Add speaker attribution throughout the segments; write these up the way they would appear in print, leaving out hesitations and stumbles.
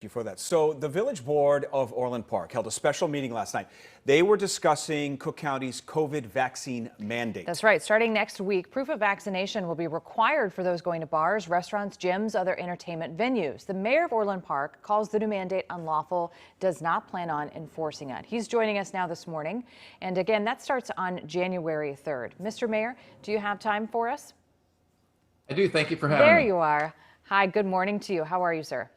Speaker 1: You for that. So the Village Board of Orland Park held a special meeting last night. They were discussing Cook County's COVID vaccine mandate.
Speaker 2: That's right. Starting next week, proof of vaccination will be required for those going to bars, restaurants, gyms, other entertainment venues. The mayor of Orland Park calls the new mandate unlawful, does not plan on enforcing it. He's joining us now this morning. And again, that starts on January 3rd. Mr. Mayor, do you have time for us?
Speaker 3: I do. Thank you for having me.
Speaker 2: There you are. Hi, good morning to you. How are you, sir?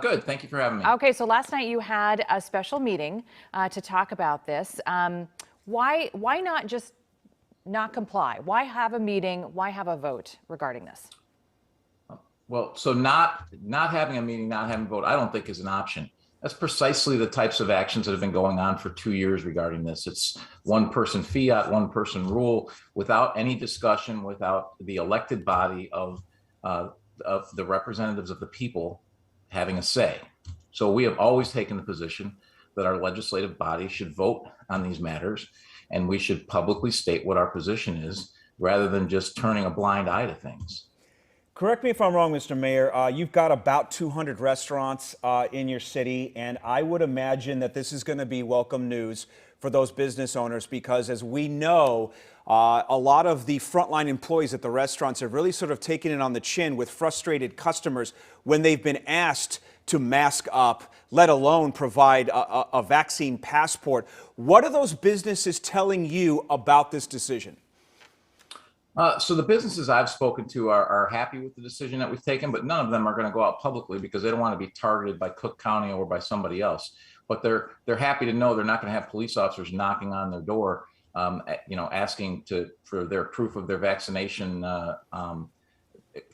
Speaker 3: Good. Thank you for having me.
Speaker 2: Okay, so last night you had a special meeting to talk about this. Why not just not comply? Why have a meeting? Why have a vote regarding this?
Speaker 3: Well, so not having a meeting, not having a vote, I don't think is an option. That's precisely the types of actions that have been going on for 2 years regarding this. It's one person fiat, one person rule, without any discussion, without the elected body of the representatives of the people having a say. So we have always taken the position that our legislative body should vote on these matters, and we should publicly state what our position is rather than just turning a blind eye to things.
Speaker 1: Correct me if I'm wrong, Mr. Mayor. You've got about 200 restaurants in your city, and I would imagine that this is going to be welcome news for those business owners because, as we know, a lot of the frontline employees at the restaurants have really sort of taken it on the chin with frustrated customers when they've been asked to mask up, let alone provide a vaccine passport. What are those businesses telling you about this decision?
Speaker 3: So the businesses I've spoken to are happy with the decision that we've taken, but none of them are going to go out publicly because they don't want to be targeted by Cook County or by somebody else. But they're happy to know they're not going to have police officers knocking on their door, asking for their proof of their vaccination,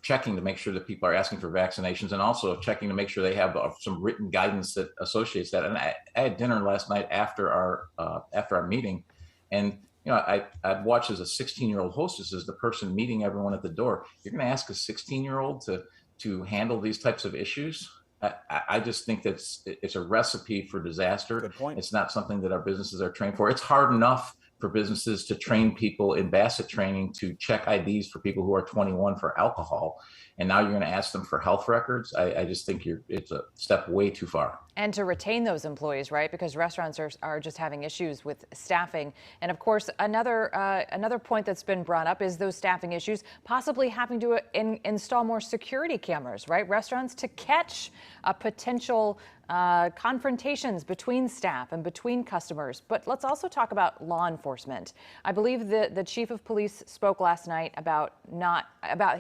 Speaker 3: checking to make sure that people are asking for vaccinations, and also checking to make sure they have some written guidance that associates that. And I had dinner last night after our meeting, and I'd watch as a 16-year-old hostess as the person meeting everyone at the door. You're going to ask a 16-year-old to handle these types of issues? I just think it's a recipe for disaster.
Speaker 1: Good point.
Speaker 3: It's not something that our businesses are trained for. It's hard enough for businesses to train people in BASSET training to check IDs for people who are 21 for alcohol. And now you're going to ask them for health records. I just think it's a step way too far.
Speaker 2: And to retain those employees, right? Because restaurants are just having issues with staffing. And of course, another point that's been brought up is those staffing issues, possibly having to install more security cameras, right? Restaurants to catch potential confrontations between staff and between customers. But let's also talk about law enforcement. I believe the chief of police spoke last night about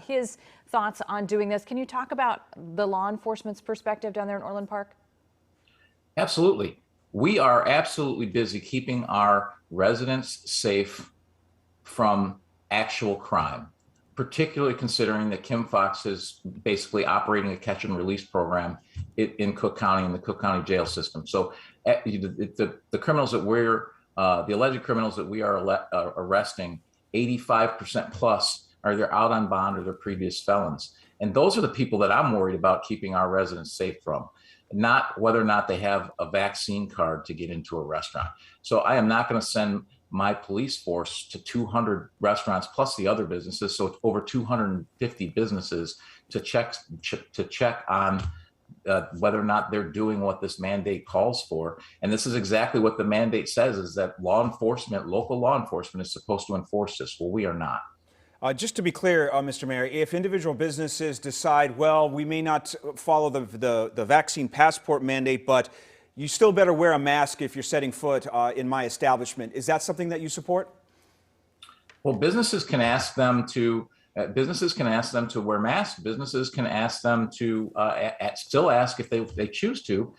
Speaker 2: his thoughts on doing this. Can you talk about the law enforcement's perspective down there in Orland Park?
Speaker 3: Absolutely. We are absolutely busy keeping our residents safe from actual crime, particularly considering that Kim Foxx is basically operating a catch and release program in Cook County, in the Cook County jail system. So the criminals that the alleged criminals that we are arresting, 85% plus are either out on bond or they're previous felons. And those are the people that I'm worried about keeping our residents safe from, not whether or not they have a vaccine card to get into a restaurant. So I am not going to send my police force to 200 restaurants plus the other businesses, so it's over 250 businesses to check on whether or not they're doing what this mandate calls for. And this is exactly what the mandate says, is that law enforcement, local law enforcement, is supposed to enforce this. Well, we are not.
Speaker 1: Just to be clear, Mr. Mayor, if individual businesses decide, well, we may not follow the vaccine passport mandate, but you still better wear a mask if you're setting foot in my establishment, is that something that you support?
Speaker 3: Well, businesses can ask them to wear masks. Businesses can ask them to still ask if they choose to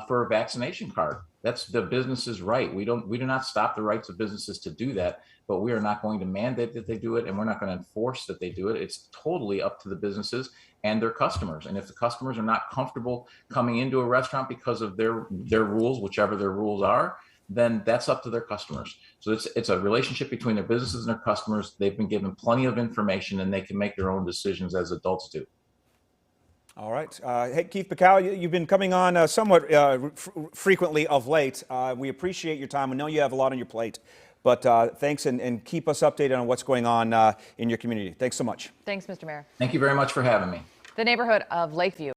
Speaker 3: for a vaccination card. That's the business's right. We do not stop the rights of businesses to do that, but we are not going to mandate that they do it, and we're not going to enforce that they do it. It's totally up to the businesses and their customers. And if the customers are not comfortable coming into a restaurant because of their rules, whichever their rules are, then that's up to their customers. So it's a relationship between their businesses and their customers. They've been given plenty of information, and they can make their own decisions as adults do.
Speaker 1: All right. Hey, Keith Pekau, you've been coming on somewhat frequently of late. We appreciate your time. I know you have a lot on your plate, but thanks, and keep us updated on what's going on in your community. Thanks so much.
Speaker 2: Thanks, Mr. Mayor.
Speaker 3: Thank you very much for having me.
Speaker 2: The neighborhood of Lakeview.